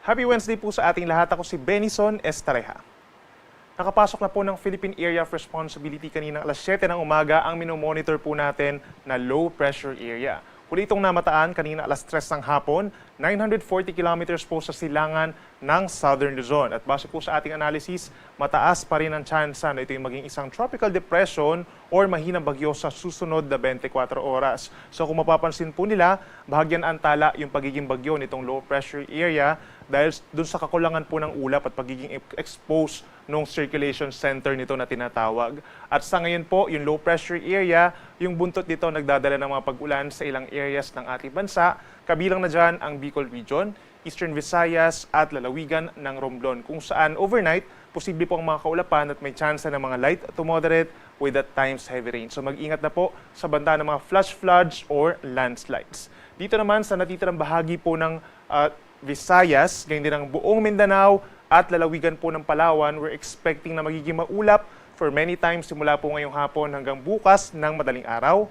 Happy Wednesday po sa ating lahat. Ako si Benison Estareja. Nakapasok na po ng Philippine Area of Responsibility kanina alas 7 ng umaga ang minomonitor po natin na low pressure area. Huli itong namataan kanina alas 3 ng hapon, 940 kilometers po sa silangan ng Southern Luzon. At base po sa ating analysis, mataas pa rin ang tsansa na ito yung maging isang tropical depression or mahinang bagyo sa susunod na 24 oras. So kung mapapansin po nila, bahagyan antala yung pagiging bagyo nitong low pressure area dahil dun sa kakulangan po ng ulap at pagiging exposed nung circulation center nito na tinatawag. At sa ngayon po, yung low pressure area, yung buntot nito nagdadala ng mga pag-ulan sa ilang areas ng ating bansa. Kabilang na dyan ang Bicol Region, Eastern Visayas at lalawigan ng Romblon, kung saan overnight, posible po ang mga kaulapan at may chance ng mga light to moderate with at times heavy rain. So mag-ingat na po sa banta ng mga flash floods or landslides. Dito naman sa natitirang bahagi po ng Visayas, ganyan din ang buong Mindanao at lalawigan po ng Palawan, we're expecting na magiging maulap for many times simula po ngayong hapon hanggang bukas ng madaling araw.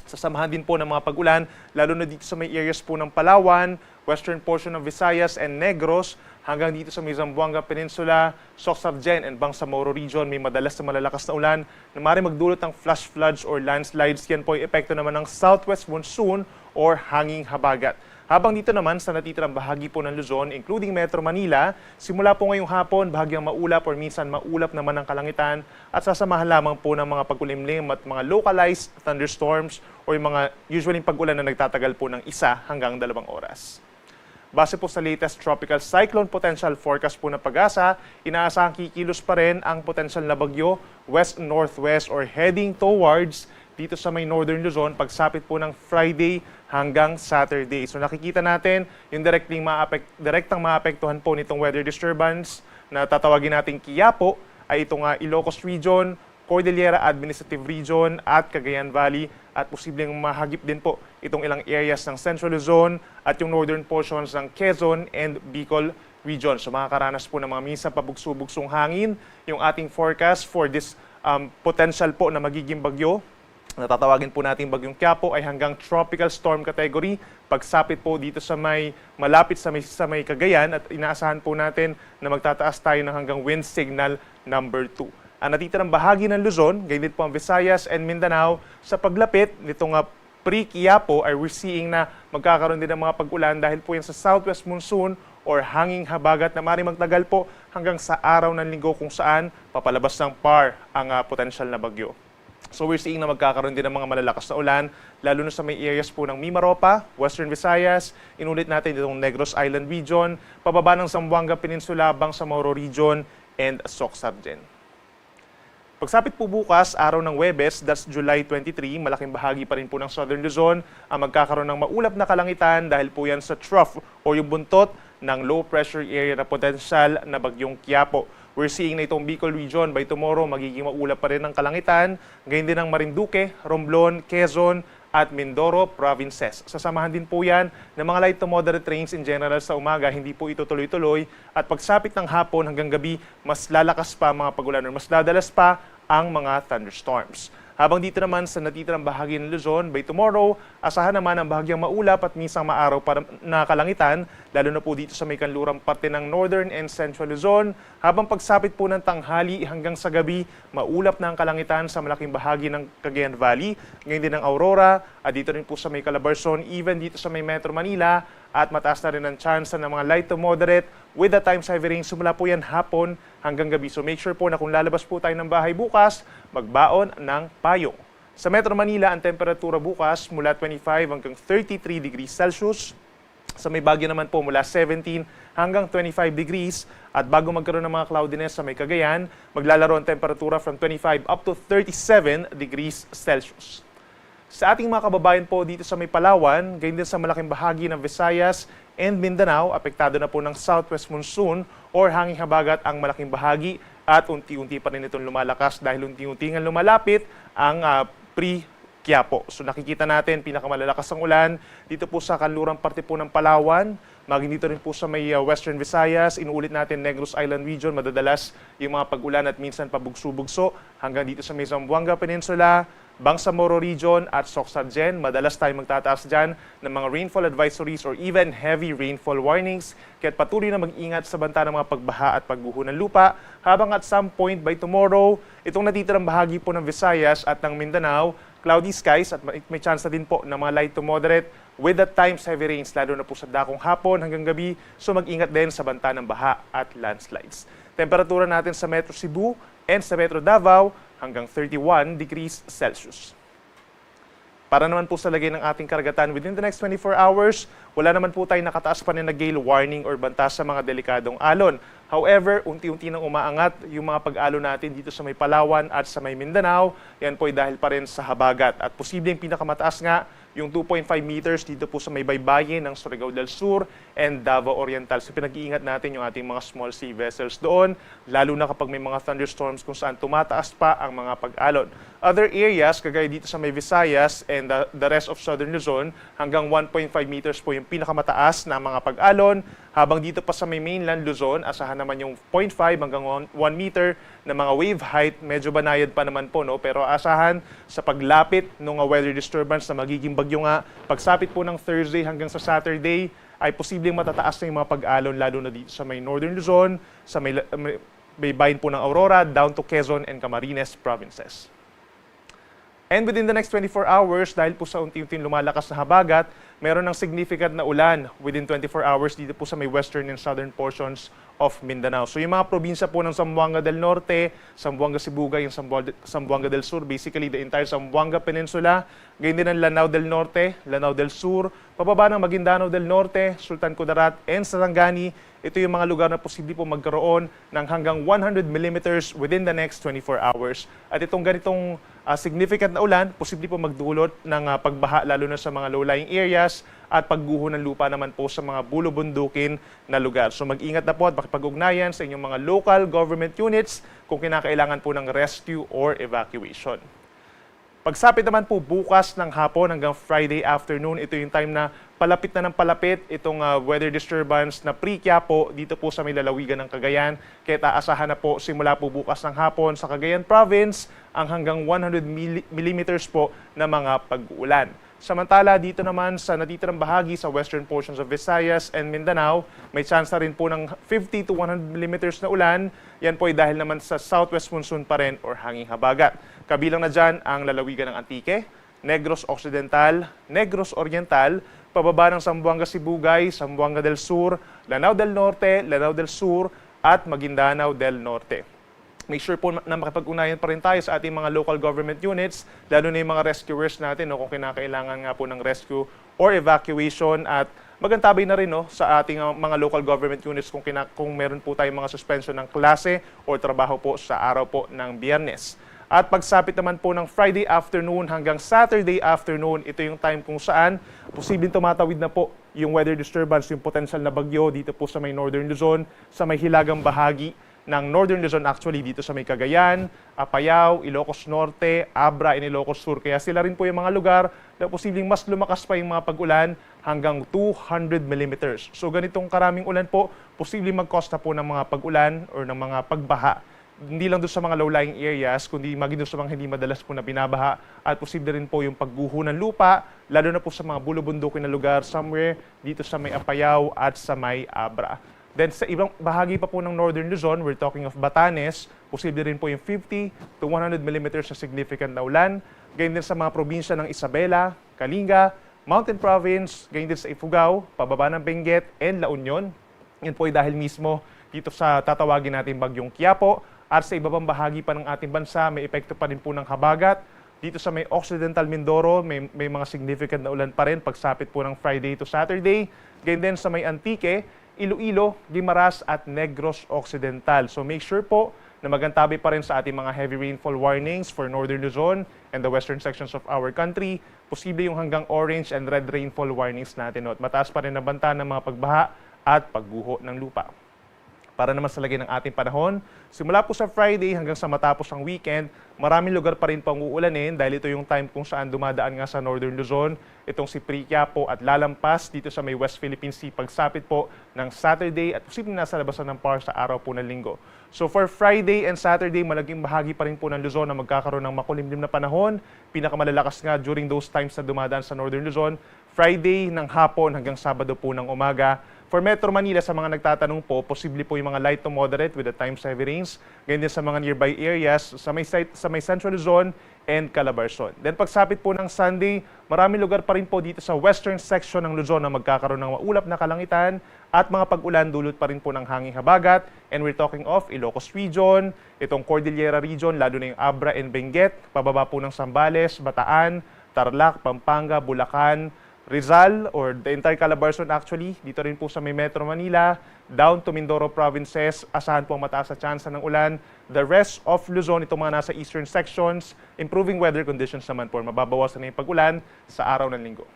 Sasamahan din po ng mga pag-ulan, lalo na dito sa may areas po ng Palawan, western portion of Visayas and Negros, hanggang dito sa may Zamboanga Peninsula, Sorsogon and Bangsamoro Region, may madalas na malalakas na ulan na maaaring magdulot ng flash floods or landslides. Yan po ay epekto naman ng southwest monsoon or hanging habagat. Habang dito naman sa natitirang bahagi po ng Luzon, including Metro Manila, simula po ngayong hapon, bahagyang maulap or minsan maulap naman ang kalangitan at sasamahan lamang po ng mga pagkulimlim at mga localized thunderstorms o yung mga usually pag-ulan na nagtatagal po ng 1 hanggang 2 oras. Base po sa latest tropical cyclone potential forecast po ng Pag-asa, inaasahang kikilos pa rin ang potential na bagyo west-northwest or heading towards dito sa may Northern Luzon pagsapit po ng Friday hanggang Saturday. So nakikita natin yung direktang maapektuhan po nitong weather disturbance na tatawagin natin Quiapo ay itong Ilocos Region, Cordillera Administrative Region at Cagayan Valley at posibleng mahagip din po itong ilang areas ng Central Luzon at yung northern portions ng Quezon and Bicol Region. So makakaranas po ng mga minsan pabugso-bugsong hangin yung ating forecast for this potential po na magiging bagyo. Natatawagin po natin bagyong Quiapo ay hanggang tropical storm category pagsapit po dito sa may malapit sa may Cagayan at inaasahan po natin na magtataas tayo ng hanggang wind signal number 2. Ang natitirang bahagi ng Luzon, ganyan din po ang Visayas and Mindanao, sa paglapit nitong pre-Quiapo ay we're seeing na magkakaroon din ng mga pag-ulan dahil po yan sa southwest monsoon or hanging habagat na maaaring magtagal po hanggang sa araw ng linggo kung saan papalabas ng PAR ang potential na bagyo. So we're seeing na magkakaroon din ng mga malalakas na ulan, lalo na sa may areas po ng Mimaropa, Western Visayas, inulit natin itong Negros Island Region, pababa ng Zamboanga Peninsula, Bangsamoro Region, and Sorsogon. Pagsapit po bukas, araw ng Huwebes, that's July 23, malaking bahagi pa rin po ng Southern Luzon ang magkakaroon ng maulap na kalangitan dahil po yan sa trough o yung buntot ng low pressure area na potential na bagyong Quiapo. We're seeing na itong Bicol Region by tomorrow magiging maulap pa rin ng kalangitan, gayon din ng Marinduque, Romblon, Quezon at Mindoro provinces. Sasamahan din po yan ng mga light to moderate rains in general sa umaga, hindi po ito tuloy-tuloy at pagsapit ng hapon hanggang gabi, mas lalakas pa mga pag-ulan or mas dadalas pa ang mga thunderstorms. Habang dito naman sa natitirang bahagi ng Luzon, by tomorrow, asahan naman ang bahagyang maulap at minsang maaraw na kalangitan, lalo na po dito sa may kanlurang parte ng Northern and Central Luzon. Habang pagsapit po ng tanghali hanggang sa gabi, maulap na ang kalangitan sa malaking bahagi ng Cagayan Valley, ngayon din ng Aurora, at dito rin po sa may Calabarzon, even dito sa may Metro Manila, at mataas na rin ang chance ng mga light to moderate with the times heavy rain simula po yan hapon hanggang gabi. So make sure po na kung lalabas po tayo ng bahay bukas, magbaon ng payong. Sa Metro Manila, ang temperatura bukas mula 25 hanggang 33 degrees Celsius. Sa may Baguio naman po mula 17 hanggang 25 degrees. At bago magkaroon ng mga cloudiness sa may Cagayan, maglalaro ang temperatura from 25 up to 37 degrees Celsius. Sa ating mga kababayan po dito sa may Palawan, gayon din sa malaking bahagi ng Visayas and Mindanao, apektado na po ng southwest monsoon or hanging habagat ang malaking bahagi at unti-unti pa rin itong lumalakas dahil unti-unti nga lumalapit ang pre-Quiapo. So nakikita natin pinakamalalakas ang ulan dito po sa kanlurang parte po ng Palawan, maging dito rin po sa may Western Visayas, inuulit natin Negros Island Region, madadalas yung mga pag-ulan at minsan pabugso-bugso hanggang dito sa may Zamboanga Peninsula, Bangsamoro Region at Soxargen. Madalas tayo magtataas dyan ng mga rainfall advisories or even heavy rainfall warnings. Kaya't patuloy na mag-ingat sa banta ng mga pagbaha at pagguho ng lupa. Habang at some point by tomorrow, itong natitirang bahagi po ng Visayas at ng Mindanao, cloudy skies at may chance na din po ng mga light to moderate with at times heavy rains, lalo na po sa dakong hapon hanggang gabi. So mag-ingat din sa banta ng baha at landslides. Temperatura natin sa Metro Cebu and sa Metro Davao hanggang 31 degrees Celsius. Para naman po sa lagay ng ating karagatan within the next 24 hours, wala naman po tayong nakataas pa na gale warning or banta sa mga delikadong alon. However, unti-unti nang umaangat yung mga pag-alon natin dito sa may Palawan at sa may Mindanao. Yan po ay dahil pa rin sa habagat. At posibleng pinakamataas nga yung 2.5 meters dito po sa may baybayin ng Surigao del Sur and Davao Oriental. So pinag-iingat natin yung ating mga small sea vessels doon, lalo na kapag may mga thunderstorms kung saan tumataas pa ang mga pag-alon. Other areas, kagaya dito sa may Visayas and the rest of Southern Luzon, hanggang 1.5 meters po yung pinakamataas na mga pag-alon. Habang dito pa sa may mainland Luzon, asahan naman yung 0.5 hanggang 1 meter na mga wave height. Medyo banayad pa naman po, no? Pero asahan sa paglapit ng weather disturbance na magiging bagyo nga, pagsapit po ng Thursday hanggang sa Saturday, ay posibleng matataas na yung mga pag-alon, lalo na dito sa may Northern Luzon, sa may baybayin po ng Aurora, down to Quezon and Camarines provinces. And within the next 24 hours, dahil po sa unti-unting lumalakas na habagat, meron ng significant na ulan within 24 hours dito po sa may western and southern portions of Mindanao. So yung mga probinsya po ng Zamboanga del Norte, Zamboanga Sibugay, yung Zamboanga del Sur, basically the entire Zamboanga Peninsula, gayon din ang Lanao del Norte, Lanao del Sur, pababa ng Maguindanao del Norte, Sultan Kudarat, and Sarangani. Ito yung mga lugar na posible po magkaroon ng hanggang 100 millimeters within the next 24 hours. At itong ganitong significant na ulan, posible po magdulot ng pagbaha lalo na sa mga low-lying areas at pagguho ng lupa naman po sa mga bulubundukin na lugar. So mag-ingat na po at makipag-ugnayan sa inyong mga local government units kung kinakailangan po ng rescue or evacuation. Pagsapit naman po bukas ng hapon hanggang Friday afternoon, ito yung time na palapit na ng palapit itong weather disturbance na pre-Quiapo dito po sa may lalawigan ng Cagayan. Kaya aasahan na po simula po bukas ng hapon sa Cagayan Province ang hanggang 100 millimeters po na mga pag-uulan. Samantala, dito naman sa natitirang bahagi sa western portions of Visayas and Mindanao, may chance na rin po ng 50 to 100 millimeters na ulan. Yan po ay dahil naman sa southwest monsoon pa rin or hanging habagat. Kabilang na dyan ang lalawigan ng Antique, Negros Occidental, Negros Oriental, pababa ng Zamboanga Sibugay, Zamboanga del Sur, Lanao del Norte, Lanao del Sur, at Maguindanao del Norte. Make sure po na makipag-unayan pa rin tayo sa ating mga local government units, lalo na yung mga rescuers natin, no, kung kinakailangan nga po ng rescue or evacuation, at magantabay na rin, no, sa ating mga local government units kung meron po tayong mga suspension ng klase o trabaho po sa araw po ng Biyernes. At pagsapit naman po ng Friday afternoon hanggang Saturday afternoon, ito yung time kung saan posibleng tumatawid na po yung weather disturbance, yung potential na bagyo dito po sa may Northern Luzon, sa may hilagang bahagi ng Northern Luzon actually dito sa may Cagayan, Apayao, Ilocos Norte, Abra, and Ilocos Sur. Kaya sila rin po yung mga lugar na posibleng mas lumakas pa yung mga pag-ulan hanggang 200 millimeters. So ganitong karaming ulan po, posibleng mag-cause na po ng mga pag-ulan or ng mga pagbaha. Hindi lang doon sa mga low-lying areas, kundi maging doon sa mga hindi madalas po na binabaha, at posible rin po yung pagguho ng lupa, lalo na po sa mga bulubundukin na lugar somewhere dito sa may Apayao at sa may Abra. Then sa ibang bahagi pa po ng Northern Luzon, we're talking of Batanes, posible rin po yung 50 to 100 millimeters na significant na ulan. Ganyan din sa mga probinsya ng Isabela, Kalinga, Mountain Province, ganyan din sa Ifugao, pababa ng Benguet, and La Union. Yan po ay dahil mismo dito sa tatawagin natin bagyong Quiapo. At sa iba pang bahagi pa ng ating bansa, may epekto pa rin po ng habagat. Dito sa may Occidental Mindoro, may mga significant na ulan pa rin pagsapit po ng Friday to Saturday. Ganyan din sa may Antique, Iloilo, Guimaras at Negros Occidental. So make sure po na magantabi pa rin sa ating mga heavy rainfall warnings for Northern Luzon and the western sections of our country. Posible yung hanggang orange and red rainfall warnings natin. At mataas pa rin ang banta ng mga pagbaha at pagguho ng lupa. Para naman sa lagay ng ating panahon, simula po sa Friday hanggang sa matapos ang weekend, maraming lugar pa rin pang uulanin dahil ito yung time kung saan dumadaan nga sa Northern Luzon, itong si Priquiapo at lalampas dito sa may West Philippine Sea pagsapit po ng Saturday at posibleng nasa labasan ng PAR sa araw po ng linggo. So for Friday and Saturday, malaking bahagi pa rin po ng Luzon na magkakaroon ng makulimlim na panahon. Pinakamalalakas nga during those times na dumadaan sa Northern Luzon, Friday ng hapon hanggang Sabado po ng umaga. For Metro Manila, sa mga nagtatanong po, posible po yung mga light to moderate with the times heavy rains. Ganyan din sa mga nearby areas sa may Central Luzon and Calabarzon. Then pagsapit po ng Sunday, maraming lugar pa rin po dito sa western section ng Luzon na magkakaroon ng maulap na kalangitan at mga pag-ulan dulot pa rin po ng hanging habagat. And we're talking of Ilocos Region, itong Cordillera Region, lalo na yung Abra and Benguet, pababa po ng Zambales, Bataan, Tarlac, Pampanga, Bulacan, Rizal, or the entire Calabarzon actually, dito rin po sa may Metro Manila, down to Mindoro provinces, asahan po ang mataas na tsansa ng ulan. The rest of Luzon, itong mga nasa eastern sections, improving weather conditions naman po, mababawasan na yung pag-ulan sa araw ng linggo.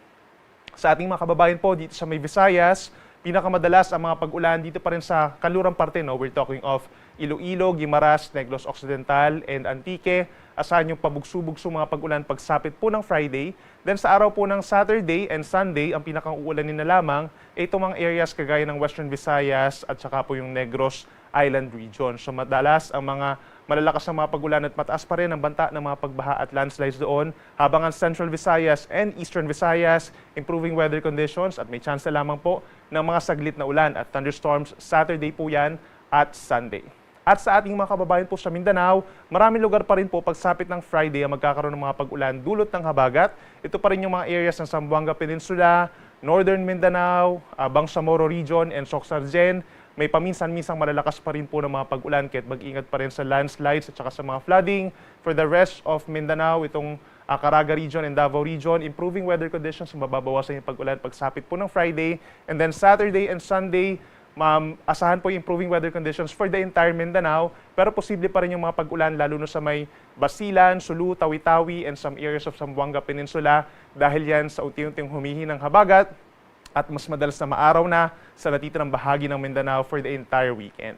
Sa ating mga kababayan po dito sa may Visayas, pinakamadalas ang mga pag-ulan dito pa rin sa kanlurang parte, no? We're talking of Iloilo, Guimaras, Negros Occidental, and Antique. Asahan yung pabugso-bugso mga pag-ulan pagsapit po ng Friday. Then sa araw po ng Saturday and Sunday, ang pinakang-uulanin na lamang ay itong mga areas kagaya ng Western Visayas at saka po yung Negros Island Region. So madalas ang mga malalakas na mga pag-ulan at mataas pa rin ang banta ng mga pagbaha at landslides doon. Habang ang Central Visayas and Eastern Visayas, improving weather conditions at may chance na lamang po ng mga saglit na ulan at thunderstorms Saturday po yan at Sunday. At sa ating mga kababayan po sa Mindanao, maraming lugar pa rin po pagsapit ng Friday ang magkakaroon ng mga pag-ulan dulot ng habagat. Ito pa rin yung mga areas ng Zamboanga Peninsula, Northern Mindanao, Bangsamoro Region, and Soxargen. May paminsan-minsang malalakas pa rin po ng mga pag-ulan kahit mag-ingat pa rin sa landslides at saka sa mga flooding. For the rest of Mindanao, itong Caraga Region and Davao Region, improving weather conditions, mababawasan yung pag-ulan pagsapit po ng Friday. And then Saturday and Sunday, asahan po yung improving weather conditions for the entire Mindanao, pero posible pa rin yung mga pag-ulan lalo na sa may Basilan, Sulu, Tawi-Tawi, and some areas of Zamboanga Peninsula dahil yan sa unti-unting humihinang habagat at mas madalas na maaraw na sa natitirang bahagi ng Mindanao for the entire weekend.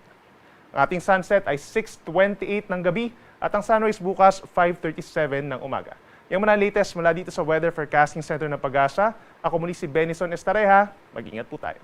Ang ating sunset ay 6:28 ng gabi at ang sunrise bukas 5:37 ng umaga. Yung mga latest mula dito sa Weather Forecasting Center ng Pag-asa, ako muli si Benison Estareja. Mag-ingat po tayo.